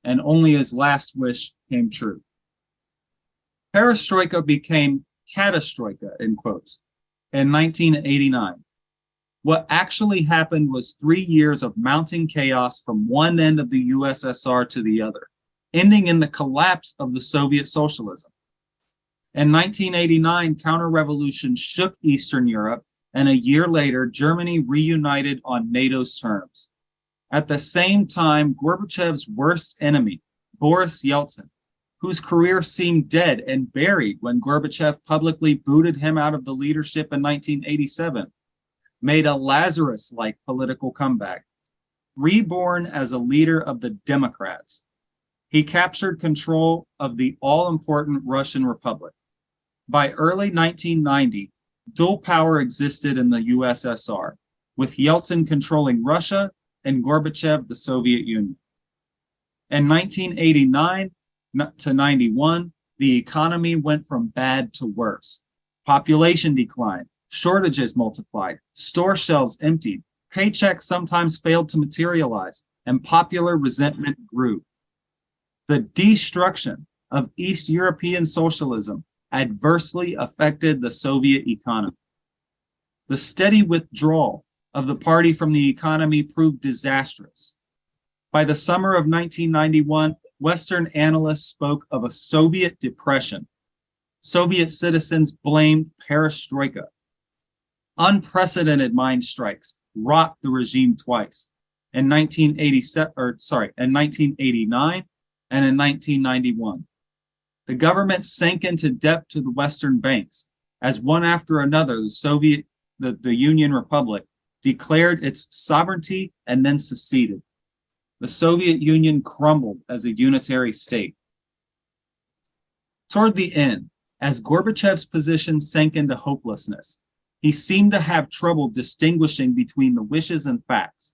and only his last wish came true. Perestroika became Catastroika, in quotes, in 1989. What actually happened was 3 years of mounting chaos from one end of the USSR to the other, ending in the collapse of the Soviet socialism. In 1989, Counterrevolution shook Eastern Europe, and a year later, Germany reunited on NATO's terms. At the same time, Gorbachev's worst enemy, Boris Yeltsin, whose career seemed dead and buried when Gorbachev publicly booted him out of the leadership in 1987, made a Lazarus-like political comeback. Reborn as a leader of the Democrats, he captured control of the all-important Russian Republic. By early 1990, dual power existed in the USSR, with Yeltsin controlling Russia and Gorbachev the Soviet Union. In 1989 to 91, the economy went from bad to worse. Population declined, shortages multiplied, store shelves emptied, paychecks sometimes failed to materialize, and popular resentment grew. The destruction of East European socialism adversely affected the Soviet economy. The steady withdrawal of the party from the economy proved disastrous. By the summer of 1991, Western analysts spoke of a Soviet depression. Soviet citizens blamed Perestroika. Unprecedented mine strikes rocked the regime twice, in 1989 and in 1991. The government sank into debt to the Western banks as one after another the Union Republic declared its sovereignty and then seceded. The Soviet Union crumbled as a unitary state. Toward the end, as Gorbachev's position sank into hopelessness, He seemed to have trouble distinguishing between the wishes and facts.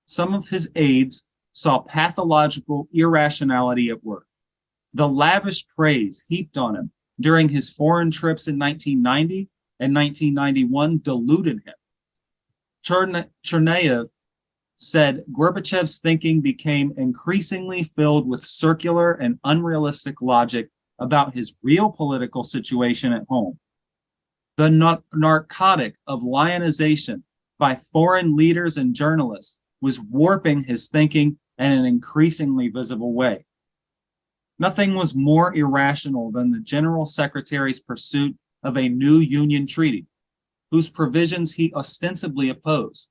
Some of his aides saw pathological irrationality at work. The lavish praise heaped on him during his foreign trips in 1990 and 1991 deluded him. Chernayev said Gorbachev's thinking became increasingly filled with circular and unrealistic logic about his real political situation at home. The narcotic of lionization by foreign leaders and journalists was warping his thinking in an increasingly visible way. Nothing was more irrational than the General Secretary's pursuit of a new Union treaty, whose provisions he ostensibly opposed.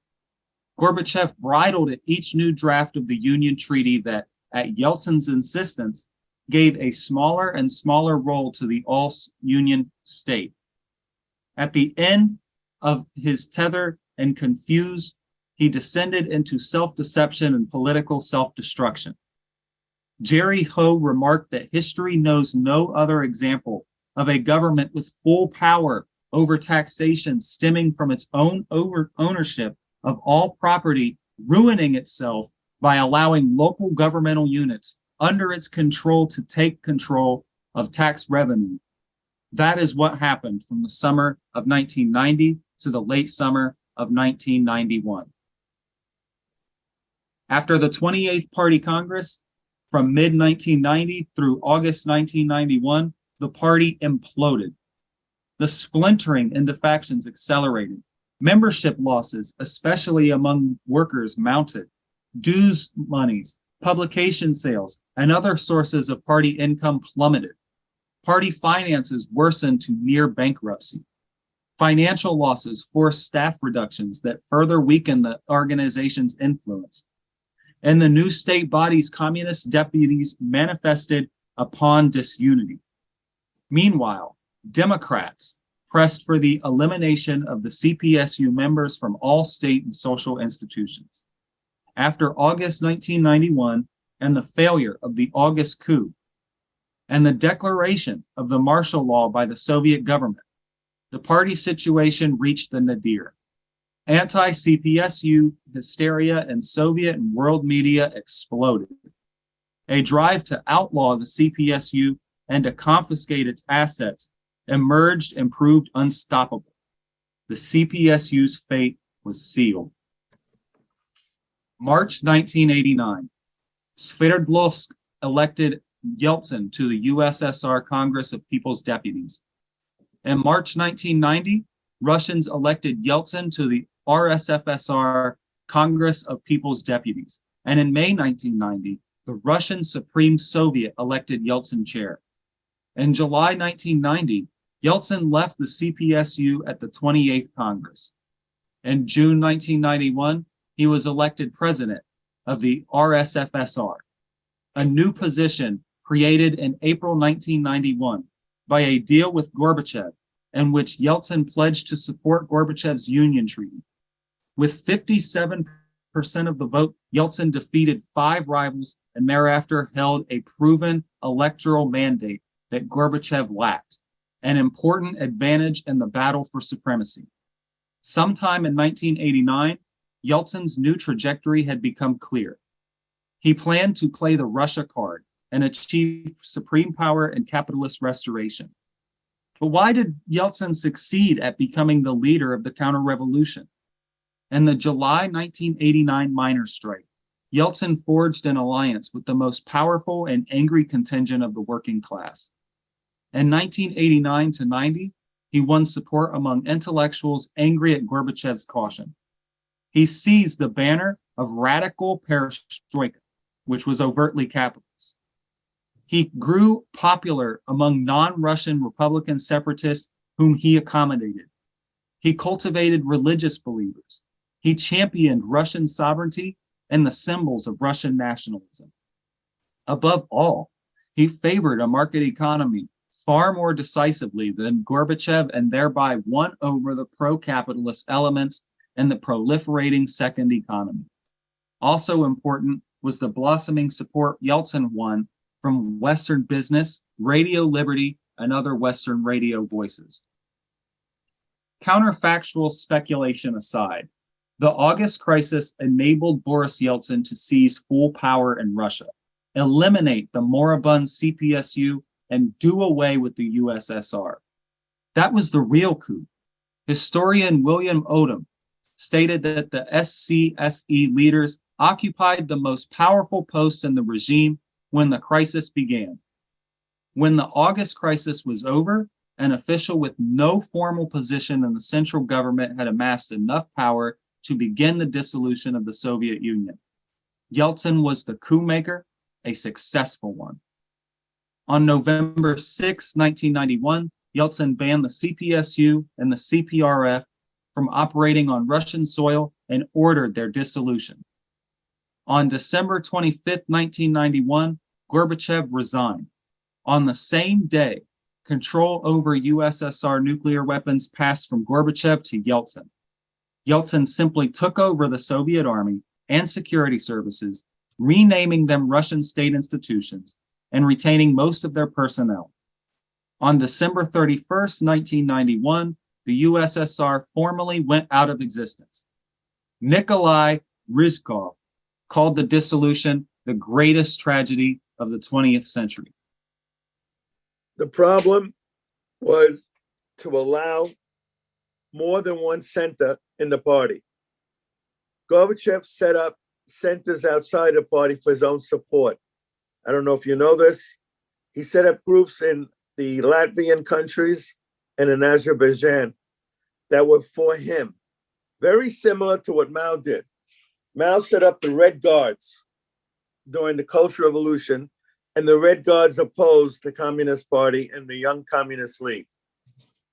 Gorbachev bridled at each new draft of the Union treaty that, at Yeltsin's insistence, gave a smaller and smaller role to the all-Union state. At the end of his tether and confused, he descended into self-deception and political self-destruction. Jerry Ho remarked that history knows no other example of a government with full power over taxation stemming from its own ownership of all property ruining itself by allowing local governmental units under its control to take control of tax revenue. That is what happened from the summer of 1990 to the late summer of 1991. After the 28th Party Congress, from mid-1990 through August 1991, the party imploded. The splintering into factions accelerated. Membership losses, especially among workers, mounted. Dues monies, publication sales, and other sources of party income plummeted. Party finances worsened to near bankruptcy. Financial losses forced staff reductions that further weakened the organization's influence. And the new state body's communist deputies manifested upon disunity. Meanwhile, Democrats pressed for the elimination of the CPSU members from all state and social institutions. After August 1991 and the failure of the August coup and the declaration of the martial law by the Soviet government, the party situation reached the nadir. Anti-CPSU hysteria in Soviet and world media exploded. A drive to outlaw the CPSU and to confiscate its assets emerged and proved unstoppable. The CPSU's fate was sealed. March 1989, Sverdlovsk elected Yeltsin to the USSR Congress of People's Deputies. In March 1990, Russians elected Yeltsin to the RSFSR Congress of People's Deputies. And in May 1990, the Russian Supreme Soviet elected Yeltsin chair. In July 1990, Yeltsin left the CPSU at the 28th Congress. In June 1991, he was elected president of the RSFSR, a new position created in April 1991 by a deal with Gorbachev, in which Yeltsin pledged to support Gorbachev's Union Treaty. With 57% of the vote, Yeltsin defeated 5 rivals and thereafter held a proven electoral mandate that Gorbachev lacked, an important advantage in the battle for supremacy. Sometime in 1989, Yeltsin's new trajectory had become clear. He planned to play the Russia card and achieve supreme power and capitalist restoration. But why did Yeltsin succeed at becoming the leader of the counter-revolution? In the July 1989 miners' strike, Yeltsin forged an alliance with the most powerful and angry contingent of the working class. In 1989 to 90, he won support among intellectuals angry at Gorbachev's caution. He seized the banner of radical Perestroika, which was overtly capitalist. He grew popular among non-Russian Republican separatists whom he accommodated. He cultivated religious believers. He championed Russian sovereignty and the symbols of Russian nationalism. Above all, he favored a market economy far more decisively than Gorbachev and thereby won over the pro-capitalist elements in the proliferating second economy. Also important was the blossoming support Yeltsin won from Western business, Radio Liberty, and other Western radio voices. Counterfactual speculation aside, the August crisis enabled Boris Yeltsin to seize full power in Russia, eliminate the moribund CPSU, and do away with the USSR. That was the real coup. Historian William Odom stated that the SCSE leaders occupied the most powerful posts in the regime when the crisis began. When the August crisis was over, an official with no formal position in the central government had amassed enough power to begin the dissolution of the Soviet Union. Yeltsin was the coup maker, a successful one. On November 6, 1991, Yeltsin banned the CPSU and the CPRF from operating on Russian soil and ordered their dissolution. On December 25, 1991, Gorbachev resigned. On the same day, control over USSR nuclear weapons passed from Gorbachev to Yeltsin. Yeltsin simply took over the Soviet army and security services, renaming them Russian state institutions and retaining most of their personnel. On December 31st, 1991, the USSR formally went out of existence. Nikolai Rizkov called the dissolution the greatest tragedy of the 20th century.
The problem was to allow more than one center in the party. Gorbachev set up centers outside the party for his own support. I don't know if you know this. He set up groups in the Latvian countries and in Azerbaijan that were for him. Very similar to what Mao did. Mao set up the Red Guards during the Cultural Revolution, and the Red Guards opposed the Communist Party and the Young Communist League.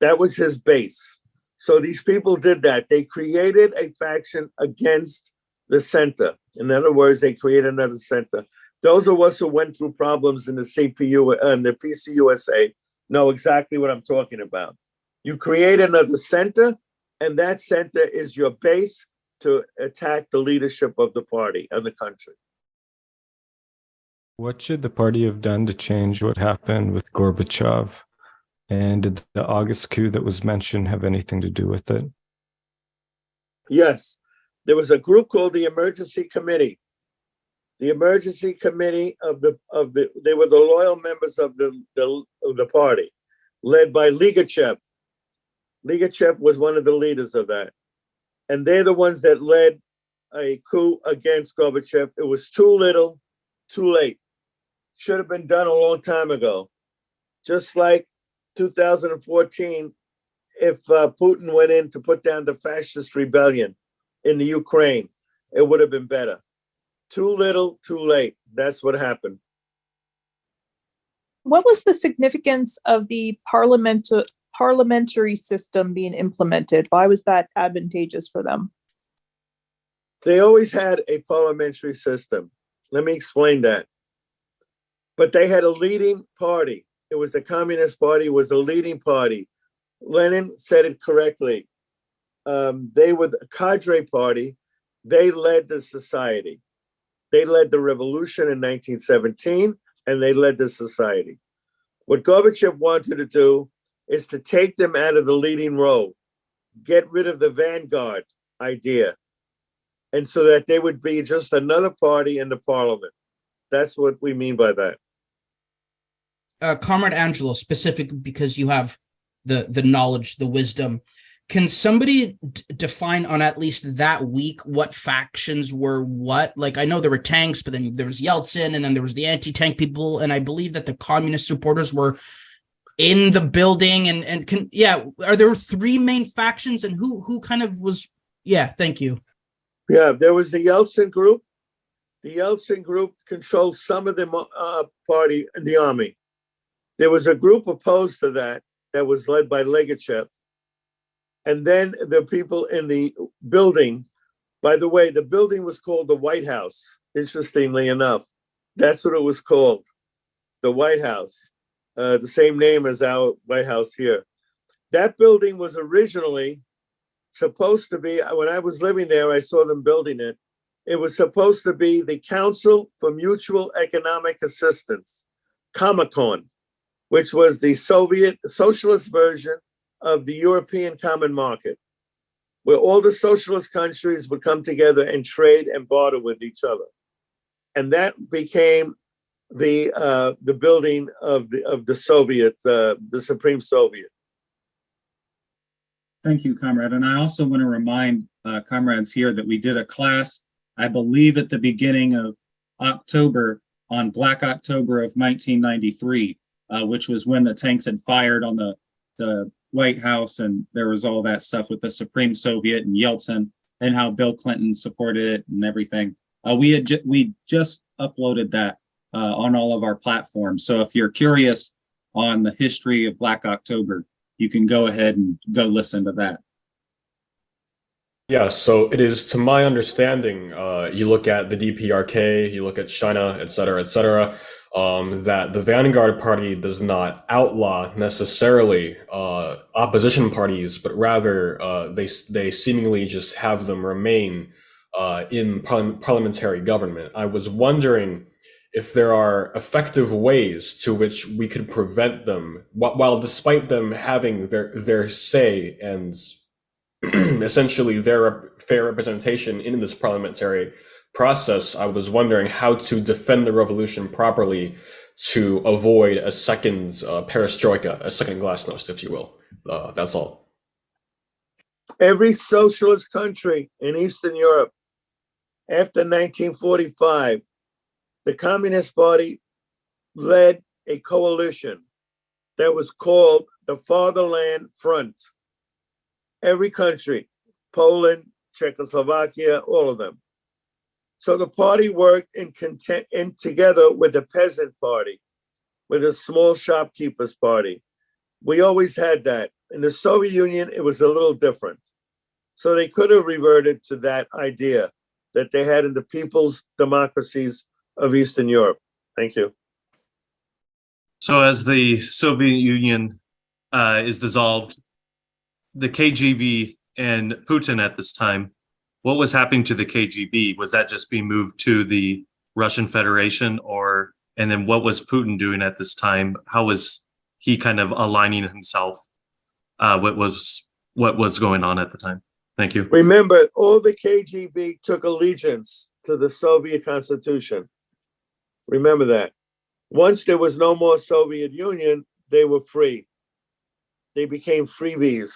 That was his base. So these people did that. They created a faction against the center. In other words, they created another center. Those of us who went through problems in the CPU and the PCUSA know exactly what I'm talking about. You create another center, and that center is your base to attack the leadership of the party and the country.
What should the party have done to change what happened with Gorbachev? And did the August coup that was mentioned have anything to do with it?
Yes, there was a group called the Emergency Committee. The Emergency Committee they were the loyal members of the party, led by Ligachev. Ligachev was one of the leaders of that. And they're the ones that led a coup against Gorbachev. It was too little, too late. Should have been done a long time ago. Just like 2014, if Putin went in to put down the fascist rebellion in the Ukraine, it would have been better. Too little, too late. That's what happened.
What was the significance of the parliamentary system being implemented? Why was that advantageous for them?
They always had a parliamentary system. Let me explain that. But they had a leading party. It was the Communist Party, was the leading party. Lenin said it correctly. They were the cadre party. They led the society. They led the revolution in 1917, and they led the society. What Gorbachev wanted to do is to take them out of the leading role, get rid of the vanguard idea, and so that they would be just another party in the parliament. That's what we mean by that.
Comrade Angelo, specifically because you have the knowledge, the wisdom, can somebody define on at least that week what factions were what? Like, I know there were tanks, but then there was Yeltsin, and then there was the anti-tank people, and I believe that the communist supporters were in the building. Are there three main factions, and who kind of was? Yeah, thank you.
Yeah, there was the Yeltsin group. The Yeltsin group controlled some of the party in the army. There was a group opposed to that was led by Ligachev. And then the people in the building, by the way, the building was called the White House, interestingly enough. That's what it was called, the White House, the same name as our White House here. That building was originally supposed to be, when I was living there, I saw them building it. It was supposed to be the Council for Mutual Economic Assistance, Comecon, which was the Soviet socialist version of the European Common Market, where all the socialist countries would come together and trade and barter with each other. And that became the building of the Soviet, the Supreme Soviet.
Thank you, comrade. And I also want to remind comrades here that we did a class, I believe at the beginning of October, on Black October of 1993, which was when the tanks had fired on the White House, and there was all that stuff with the Supreme Soviet and Yeltsin and how Bill Clinton supported it and everything. We just uploaded that on all of our platforms. So if you're curious on the history of Black October, you can go ahead and go listen to that.
Yeah, so it is, to my understanding, you look at the DPRK, you look at China, et cetera, that the Vanguard Party does not outlaw necessarily opposition parties, but rather they seemingly just have them remain in parliamentary government. I was wondering if there are effective ways to which we could prevent them, while despite them having their say and essentially their fair representation in this parliamentary process. I was wondering how to defend the revolution properly to avoid a second perestroika, a second glasnost, if you will. That's all.
Every socialist country in Eastern Europe after 1945, the Communist Party led a coalition that was called the Fatherland Front. Every country, Poland, Czechoslovakia, all of them. So the party worked in together with the Peasant Party, with the Small Shopkeepers Party. We always had that. In the Soviet Union, it was a little different. So they could have reverted to that idea that they had in the people's democracies of Eastern Europe. Thank you.
So as the Soviet Union is dissolved, the KGB and Putin at this time, what was happening to the KGB? Was that just being moved to the Russian Federation, and then what was Putin doing at this time? How was he kind of aligning himself? What was going on at the time? Thank you.
Remember, all the KGB took allegiance to the Soviet Constitution. Remember that. Once there was no more Soviet Union, they were free. They became freebies.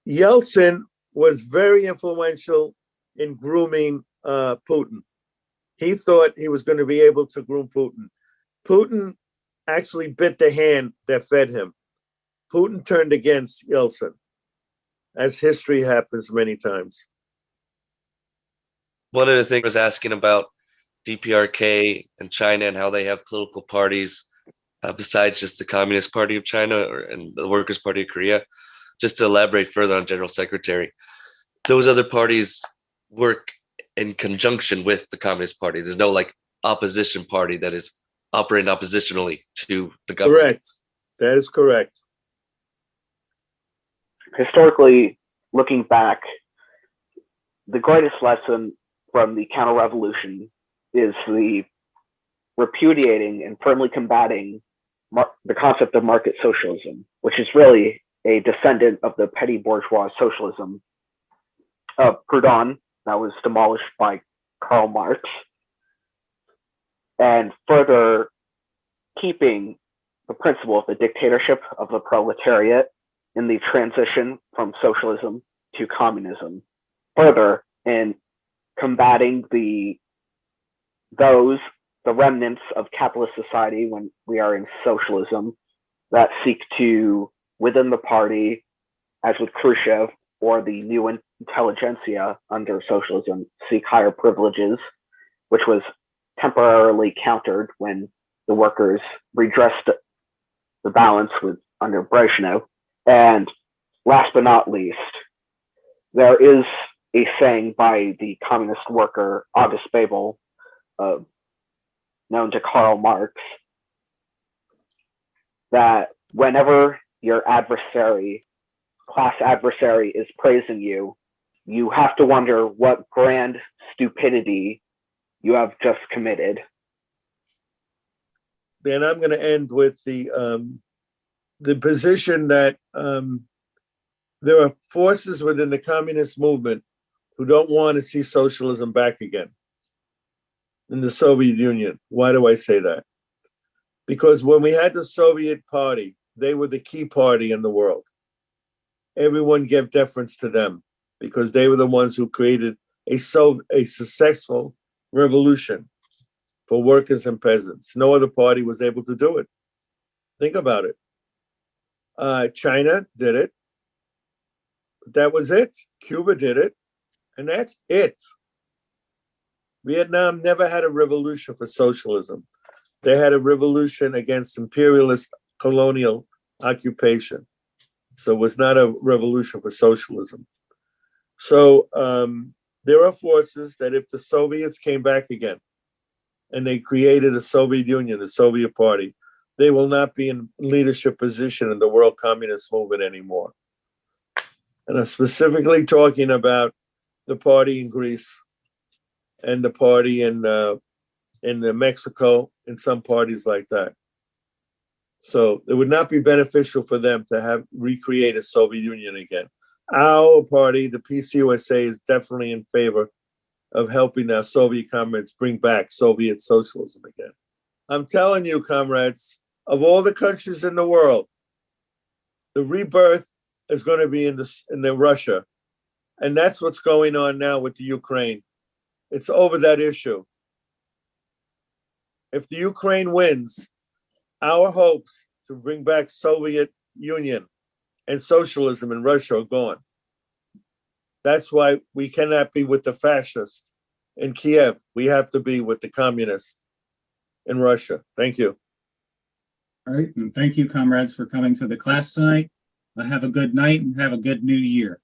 Yeltsin was very influential in grooming Putin. He thought he was going to be able to groom Putin. Putin actually bit the hand that fed him. Putin turned against Yeltsin, as history happens many times.
One of the things I was asking about DPRK and China and how they have political parties besides just the Communist Party of China and the Workers' Party of Korea. Just to elaborate further on General Secretary, those other parties work in conjunction with the Communist Party. There's no like opposition party that is operating oppositionally to the government.
Correct. That is correct.
Historically, looking back, the greatest lesson from the counter-revolution is the repudiating and firmly combating the concept of market socialism, which is really a descendant of the petty bourgeois socialism of Proudhon that was demolished by Karl Marx, and further keeping the principle of the dictatorship of the proletariat in the transition from socialism to communism. Further, in combating the remnants of capitalist society when we are in socialism that seek to, within the party, as with Khrushchev or the new intelligentsia under socialism, seek higher privileges, which was temporarily countered when the workers redressed the balance under Brezhnev. And last but not least, there is a saying by the communist worker August Bebel, known to Karl Marx, that whenever your class adversary is praising you, you have to wonder what grand stupidity you have just committed.
Then I'm going to end with the the position that there are forces within the communist movement who don't want to see socialism back again in the Soviet Union. Why do I say that? Because when we had the Soviet Party, they were the key party in the world. Everyone gave deference to them because they were the ones who created a successful revolution for workers and peasants. No other party was able to do it. Think about it. China did it. That was it. Cuba did it. And that's it. Vietnam never had a revolution for socialism. They had a revolution against imperialist colonial occupation. So it was not a revolution for socialism. So there are forces that if the Soviets came back again and they created a Soviet Union, the Soviet Party, they will not be in leadership position in the world communist movement anymore. And I'm specifically talking about the party in Greece and the party in Mexico and some parties like that. So it would not be beneficial for them to recreate a Soviet Union again. Our party, the PCUSA, is definitely in favor of helping our Soviet comrades bring back Soviet socialism again. I'm telling you, comrades, of all the countries in the world, the rebirth is going to be in the Russia. And that's what's going on now with the Ukraine. It's over that issue. If the Ukraine wins, our hopes to bring back Soviet Union and socialism in Russia are gone. That's why we cannot be with the fascists in Kiev. We have to be with the communists in Russia. Thank you.
All right, and thank you, comrades, for coming to the class tonight. Have a good night and have a good new year.